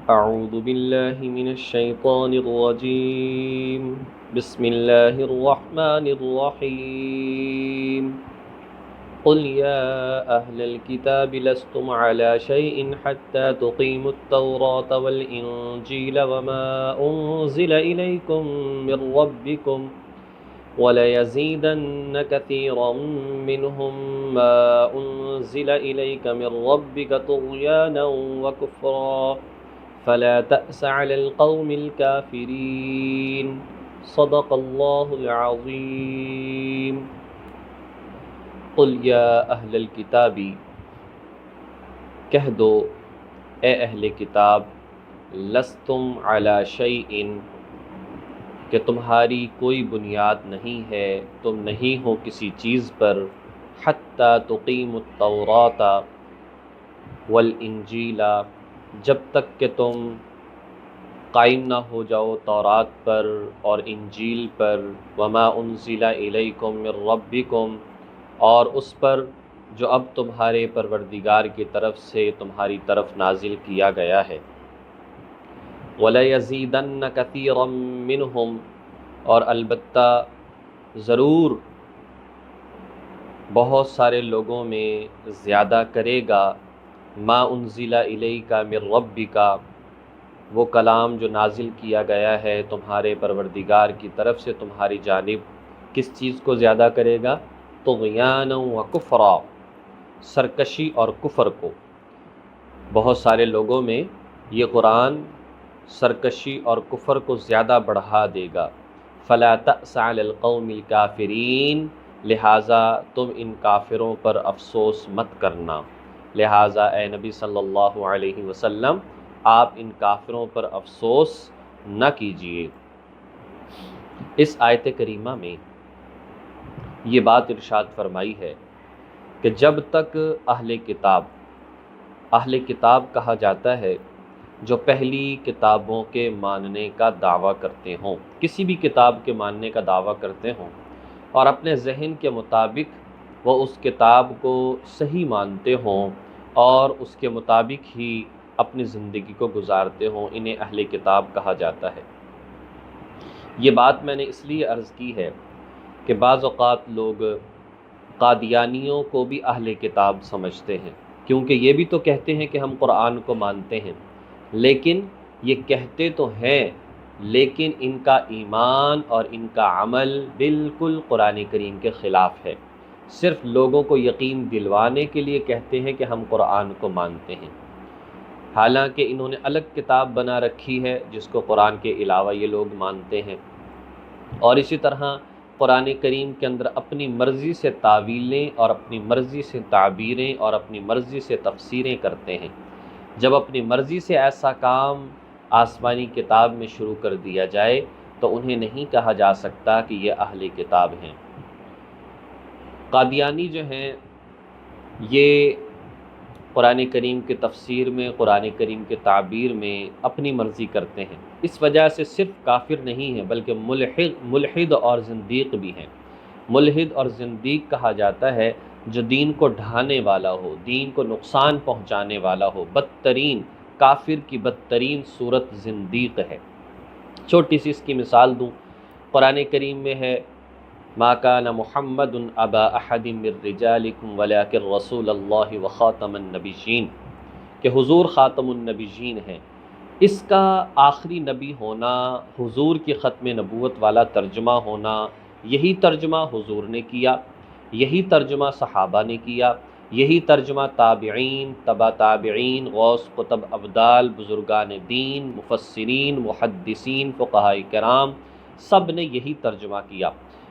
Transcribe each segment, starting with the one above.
أعوذ بالله من الشيطان الرجيم. بسم الله الرحمن الرحيم. قل يا أهل الكتاب لستم على شيء حتى تقيموا التوراة والإنجيل وما أنزل إليكم من ربكم وَلَيَزِيدَنَّ كَثِيرًا مِّنْهُم مَّا أُنزِلَ إِلَيْكَ مِن رَّبِّكَ طُغْيَانًا وَكُفْرًا فَلَا تَأْسَ عَلَى الْقَوْمِ الْكَافِرِينَ. صدق اللہ العظیم. قل یا اہل الکتاب، کہہ دو اے اہل کتاب، لستم علی شیء، کہ تمہاری کوئی بنیاد نہیں ہے، تم نہیں ہو کسی چیز پر، حتی تقیموا التوراۃ والانجیل، جب تک کہ تم قائم نہ ہو جاؤ تورات پر اور انجیل پر، وما انزل الیکم من ربکم، اور اس پر جو اب تمہارے پروردگار کی طرف سے تمہاری طرف نازل کیا گیا ہے. وَلَيَزِيدَنَّ كَثِيرًا مِّنْهُمْ، اور البتہ ضرور بہت سارے لوگوں میں زیادہ کرے گا، ما انزل الیک من ربک، وہ کلام جو نازل کیا گیا ہے تمہارے پروردگار کی طرف سے تمہاری جانب. کس چیز کو زیادہ کرے گا؟ طغیانا و کفرا، سرکشی اور کفر کو. بہت سارے لوگوں میں یہ قرآن سرکشی اور کفر کو زیادہ بڑھا دے گا. فلا تأس علی القوم الکافرین، لہٰذا تم ان کافروں پر افسوس مت کرنا. لہٰذا اے نبی صلی اللہ علیہ وسلم، آپ ان کافروں پر افسوس نہ کیجیے. اس آیت کریمہ میں یہ بات ارشاد فرمائی ہے کہ جب تک اہل کتاب کہا جاتا ہے جو پہلی کتابوں کے ماننے کا دعویٰ کرتے ہوں، کسی بھی کتاب کے ماننے کا دعویٰ کرتے ہوں اور اپنے ذہن کے مطابق وہ اس کتاب کو صحیح مانتے ہوں اور اس کے مطابق ہی اپنی زندگی کو گزارتے ہوں، انہیں اہل کتاب کہا جاتا ہے. یہ بات میں نے اس لیے عرض کی ہے کہ بعض اوقات لوگ قادیانیوں کو بھی اہل کتاب سمجھتے ہیں، کیونکہ یہ بھی تو کہتے ہیں کہ ہم قرآن کو مانتے ہیں، لیکن یہ کہتے تو ہیں لیکن ان کا ایمان اور ان کا عمل بالکل قرآن کریم کے خلاف ہے. صرف لوگوں کو یقین دلوانے کے لیے کہتے ہیں کہ ہم قرآن کو مانتے ہیں، حالانکہ انہوں نے الگ کتاب بنا رکھی ہے جس کو قرآن کے علاوہ یہ لوگ مانتے ہیں. اور اسی طرح قرآن کریم کے اندر اپنی مرضی سے تاویلیں اور اپنی مرضی سے تعبیریں اور اپنی مرضی سے تفسیریں کرتے ہیں. جب اپنی مرضی سے ایسا کام آسمانی کتاب میں شروع کر دیا جائے تو انہیں نہیں کہا جا سکتا کہ یہ اہل کتاب ہیں. قادیانی جو ہیں یہ قرآن کریم کے تفسیر میں، قرآن کریم کے تعبیر میں اپنی مرضی کرتے ہیں. اس وجہ سے صرف کافر نہیں ہیں بلکہ ملحد اور زندیق بھی ہیں. ملحد اور زندیق کہا جاتا ہے جو دین کو ڈھانے والا ہو، دین کو نقصان پہنچانے والا ہو. بدترین کافر کی بدترین صورت زندیق ہے. چھوٹی سی اس کی مثال دوں، قرآن کریم میں ہے ما کان محمد ابا احد من رجالکم ولکن رسول اللہ وخاتم النبیین، کہ حضور خاتم النبیین ہیں. اس کا آخری نبی ہونا، حضور کی ختم نبوت والا ترجمہ ہونا، یہی ترجمہ حضور نے کیا، یہی ترجمہ صحابہ نے کیا، یہی ترجمہ تابعین، تبع تابعین، غوث قطب ابدال، بزرگان دین، مفسرین، محدثین، فقہاء کرام، سب نے یہی ترجمہ کیا.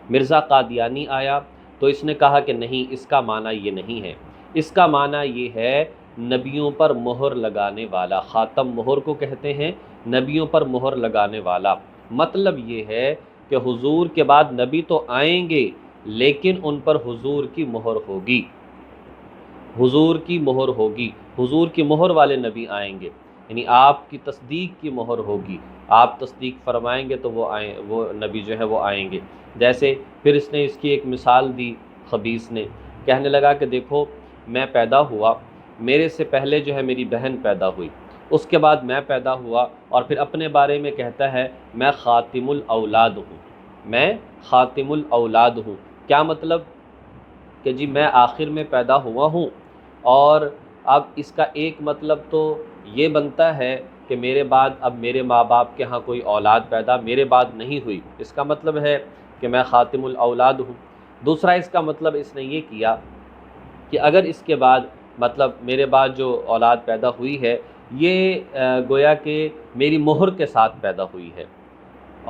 مرزا قادیانی آیا تو اس نے کہا کہ نہیں، اس کا معنی یہ نہیں ہے، اس کا معنی یہ ہے نبیوں پر مہر لگانے والا. خاتم مہر کو کہتے ہیں، نبیوں پر مہر لگانے والا. مطلب یہ ہے کہ حضور کے بعد نبی تو آئیں گے لیکن ان پر حضور کی مہر ہوگی، حضور کی مہر ہوگی، حضور کی مہر والے نبی آئیں گے، یعنی آپ کی تصدیق کی مہر ہوگی. آپ تصدیق فرمائیں گے تو وہ نبی جو ہے وہ آئیں گے. جیسے پھر اس نے اس کی ایک مثال دی، خبیث نے کہنے لگا کہ دیکھو میں پیدا ہوا، میرے سے پہلے جو ہے میری بہن پیدا ہوئی، اس کے بعد میں پیدا ہوا، اور پھر اپنے بارے میں کہتا ہے میں خاتم الاولاد ہوں، میں خاتم الاولاد ہوں۔ کیا مطلب کہ جی میں آخر میں پیدا ہوا ہوں، اور اب اس کا ایک مطلب تو یہ بنتا ہے کہ میرے بعد اب میرے ماں باپ کے ہاں کوئی اولاد پیدا میرے بعد نہیں ہوئی، اس کا مطلب ہے کہ میں خاتم الاولاد ہوں۔ دوسرا اس کا مطلب اس نے یہ کیا کہ اگر اس کے بعد مطلب میرے بعد جو اولاد پیدا ہوئی ہے یہ گویا کہ میری مہر کے ساتھ پیدا ہوئی ہے،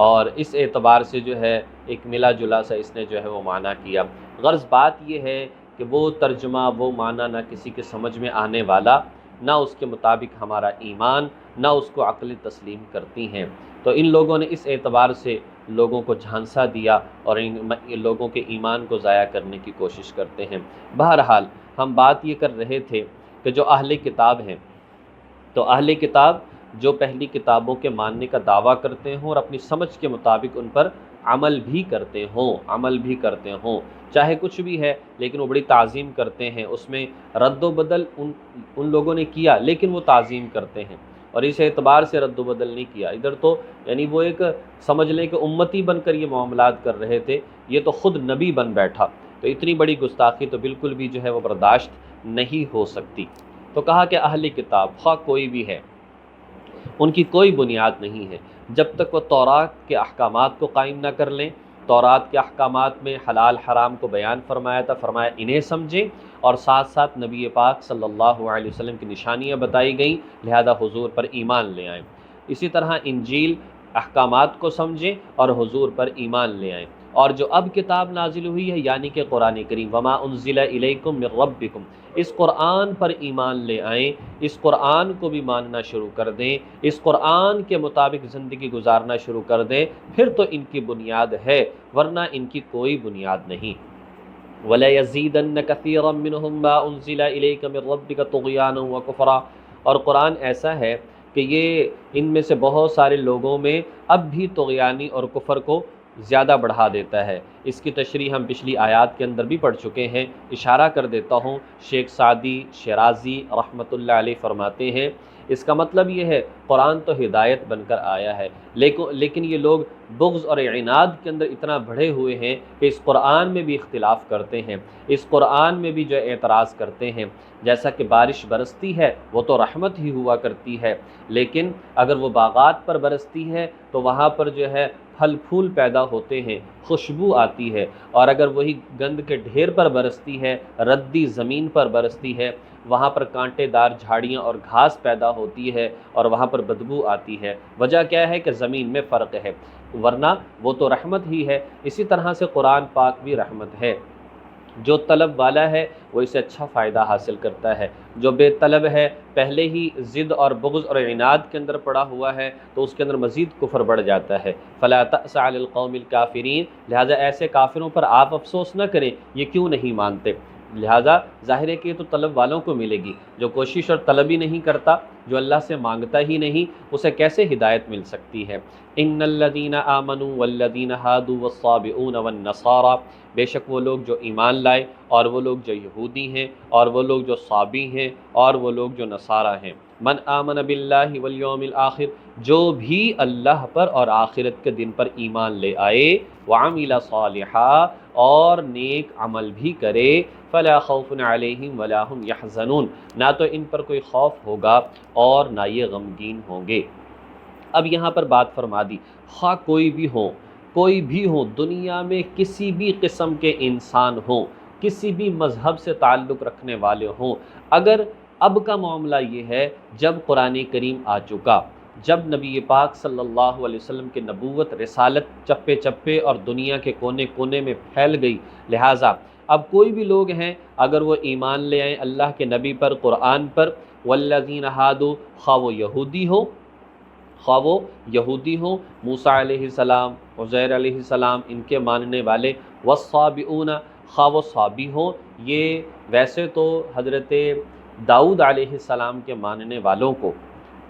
اور اس اعتبار سے جو ہے ایک ملا جلا سا اس نے جو ہے وہ معنی کیا۔ غرض بات یہ ہے کہ وہ ترجمہ، وہ معنی نہ کسی کے سمجھ میں آنے والا، نہ اس کے مطابق ہمارا ایمان، نہ اس کو عقل تسلیم کرتی ہیں۔ تو ان لوگوں نے اس اعتبار سے لوگوں کو جھانسا دیا اور ان لوگوں کے ایمان کو ضائع کرنے کی کوشش کرتے ہیں۔ بہرحال ہم بات یہ کر رہے تھے کہ جو اہل کتاب ہیں، تو اہل کتاب جو پہلی کتابوں کے ماننے کا دعویٰ کرتے ہوں اور اپنی سمجھ کے مطابق ان پر عمل بھی کرتے ہوں، چاہے کچھ بھی ہے لیکن وہ بڑی تعظیم کرتے ہیں، اس میں رد و بدل ان لوگوں نے کیا لیکن وہ تعظیم کرتے ہیں، اور اس اعتبار سے رد و بدل نہیں کیا۔ ادھر تو یعنی وہ ایک سمجھ لیں کہ امتی بن کر یہ معاملات کر رہے تھے، یہ تو خود نبی بن بیٹھا، تو اتنی بڑی گستاخی تو بالکل بھی جو ہے وہ برداشت نہیں ہو سکتی۔ تو کہا کہ اہل کتاب خواہ کوئی بھی ہے، ان کی کوئی بنیاد نہیں ہے جب تک وہ تورات کے احکامات کو قائم نہ کر لیں۔ تورات کے احکامات میں حلال حرام کو بیان فرمایا تھا، فرمایا انہیں سمجھیں، اور ساتھ ساتھ نبی پاک صلی اللہ علیہ وسلم کی نشانیاں بتائی گئیں، لہذا حضور پر ایمان لے آئیں۔ اسی طرح انجیل احکامات کو سمجھیں اور حضور پر ایمان لے آئیں۔ اور جو اب کتاب نازل ہوئی ہے یعنی کہ قرآن کریم، وما انزل الیکم من ربکم، اس قرآن پر ایمان لے آئیں، اس قرآن کو بھی ماننا شروع کر دیں، اس قرآن کے مطابق زندگی گزارنا شروع کر دیں، پھر تو ان کی بنیاد ہے، ورنہ ان کی کوئی بنیاد نہیں۔ وَلَيَزِيدَنَّ كَثِيرًا مِّنْهُم مَّا أُنزِلَ إِلَيْكَ مِن رَّبِّكَ طُغْيَانًا وَكُفْرًا، اور قرآن ایسا ہے کہ یہ ان میں سے بہت سارے لوگوں میں اب بھی طغیانی اور کفر کو زیادہ بڑھا دیتا ہے۔ اس کی تشریح ہم پچھلی آیات کے اندر بھی پڑھ چکے ہیں، اشارہ کر دیتا ہوں۔ شیخ سعدی شیرازی رحمۃ اللہ علیہ فرماتے ہیں اس کا مطلب یہ ہے قرآن تو ہدایت بن کر آیا ہے، لیکن یہ لوگ بغض اور عناد کے اندر اتنا بڑھے ہوئے ہیں کہ اس قرآن میں بھی اختلاف کرتے ہیں، اس قرآن میں بھی جو اعتراض کرتے ہیں۔ جیسا کہ بارش برستی ہے وہ تو رحمت ہی ہوا کرتی ہے، لیکن اگر وہ باغات پر برستی ہے تو وہاں پر جو ہے پھل پھول پیدا ہوتے ہیں، خوشبو آتی ہے، اور اگر وہی گند کے ڈھیر پر برستی ہے، ردی زمین پر برستی ہے، وہاں پر کانٹے دار جھاڑیاں اور گھاس پیدا ہوتی ہے اور وہاں پر بدبو آتی ہے۔ وجہ کیا ہے کہ زمین میں فرق ہے، ورنہ وہ تو رحمت ہی ہے۔ اسی طرح سے قرآن پاک بھی رحمت ہے، جو طلب والا ہے وہ اسے اچھا فائدہ حاصل کرتا ہے، جو بے طلب ہے پہلے ہی ضد اور بغض اور عناد کے اندر پڑا ہوا ہے تو اس کے اندر مزید کفر بڑھ جاتا ہے۔ فلا تأس علی القوم الکافرین، لہٰذا ایسے کافروں پر آپ افسوس نہ کریں، یہ کیوں نہیں مانتے۔ لہٰذا ظاہر ہے کہ یہ تو طلب والوں کو ملے گی، جو کوشش اور طلب ہی نہیں کرتا، جو اللہ سے مانگتا ہی نہیں، اسے کیسے ہدایت مل سکتی ہے۔ ان الذین آمنوا والذین ہادوا والصابئون والنصارى، بے شک وہ لوگ جو ایمان لائے اور وہ لوگ جو یہودی ہیں اور وہ لوگ جو صابی ہیں اور وہ لوگ جو نصارہ ہیں۔ من آمن باللہ والیوم الآخر، جو بھی اللہ پر اور آخرت کے دن پر ایمان لے آئے، وعمل صالحا، اور نیک عمل بھی کرے، فلا خوف علیہم ولا هم یحزنون، نہ تو ان پر کوئی خوف ہوگا اور نہ یہ غمگین ہوں گے۔ اب یہاں پر بات فرما دی، خواہ کوئی بھی ہو، دنیا میں کسی بھی قسم کے انسان ہوں، کسی بھی مذہب سے تعلق رکھنے والے ہوں، اگر اب کا معاملہ یہ ہے جب قرآن کریم آ چکا، جب نبی پاک صلی اللہ علیہ وسلم کی نبوت رسالت چپے چپے اور دنیا کے کونے کونے میں پھیل گئی، لہٰذا اب کوئی بھی لوگ ہیں اگر وہ ایمان لے آئیں اللہ کے نبی پر، قرآن پر، والذین ہادوا، خواہ وہ یہودی ہوں، موسیٰ علیہ السلام، عزیر علیہ السلام ان کے ماننے والے، والصابئون، خواہ وہ صابی ہوں۔ یہ ویسے تو حضرت داؤد علیہ السلام کے ماننے والوں کو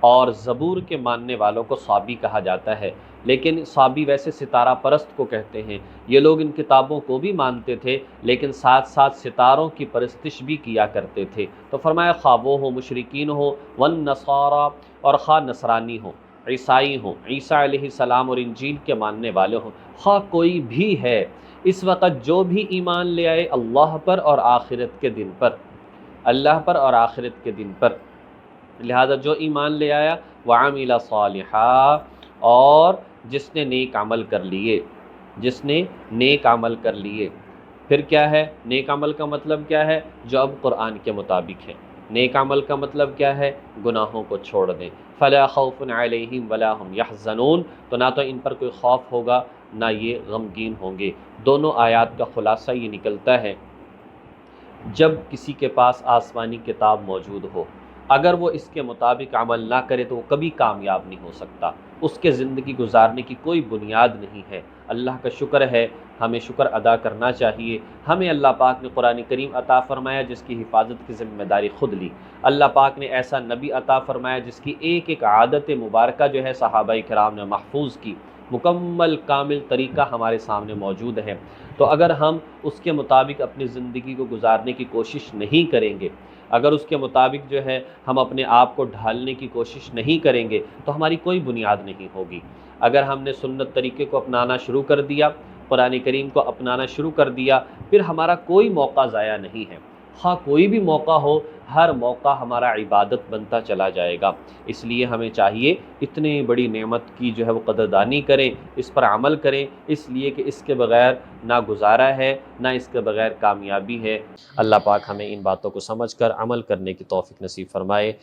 اور زبور کے ماننے والوں کو صابی کہا جاتا ہے، لیکن صحابی ویسے ستارہ پرست کو کہتے ہیں۔ یہ لوگ ان کتابوں کو بھی مانتے تھے لیکن ساتھ ساتھ ستاروں کی پرستش بھی کیا کرتے تھے۔ تو فرمایا خواہ وہ ہو مشرکین ہو والنصارى، اور خواہ نصرانی ہوں، عیسائی ہوں، عیسیٰ علیہ السلام اور انجیل کے ماننے والے ہوں، خواہ کوئی بھی ہے اس وقت جو بھی ایمان لے آئے اللہ پر اور آخرت کے دن پر، اللہ پر اور آخرت کے دن پر، لہذا جو ایمان لے آیا وعمل صالحا، اور جس نے نیک عمل کر لیے، جس نے نیک عمل کر لیے، پھر کیا ہے نیک عمل کا مطلب کیا ہے؟ جو اب قرآن کے مطابق ہے۔ نیک عمل کا مطلب کیا ہے؟ گناہوں کو چھوڑ دیں۔ فلا خوف علیہم ولا هم یحزنون، تو نہ تو ان پر کوئی خوف ہوگا نہ یہ غمگین ہوں گے۔ دونوں آیات کا خلاصہ یہ نکلتا ہے جب کسی کے پاس آسمانی کتاب موجود ہو، اگر وہ اس کے مطابق عمل نہ کرے تو وہ کبھی کامیاب نہیں ہو سکتا، اس کے زندگی گزارنے کی کوئی بنیاد نہیں ہے۔ اللہ کا شکر ہے، ہمیں شکر ادا کرنا چاہیے۔ ہمیں اللہ پاک نے قرآن کریم عطا فرمایا جس کی حفاظت کی ذمہ داری خود لی۔ اللہ پاک نے ایسا نبی عطا فرمایا جس کی ایک ایک عادت مبارکہ جو ہے صحابہ کرام نے محفوظ کی، مکمل کامل طریقہ ہمارے سامنے موجود ہے۔ تو اگر ہم اس کے مطابق اپنی زندگی کو گزارنے کی کوشش نہیں کریں گے، اگر اس کے مطابق جو ہے ہم اپنے آپ کو ڈھالنے کی کوشش نہیں کریں گے تو ہماری کوئی بنیاد نہیں ہوگی۔ اگر ہم نے سنت طریقے کو اپنانا شروع کر دیا، قرآن کریم کو اپنانا شروع کر دیا، پھر ہمارا کوئی موقع ضائع نہیں ہے۔ خواہ کوئی بھی موقع ہو، ہر موقع ہمارا عبادت بنتا چلا جائے گا۔ اس لیے ہمیں چاہیے اتنی بڑی نعمت کی جو ہے وہ قدردانی کریں، اس پر عمل کریں، اس لیے کہ اس کے بغیر نہ گزارا ہے نہ اس کے بغیر کامیابی ہے۔ اللہ پاک ہمیں ان باتوں کو سمجھ کر عمل کرنے کی توفیق نصیب فرمائے۔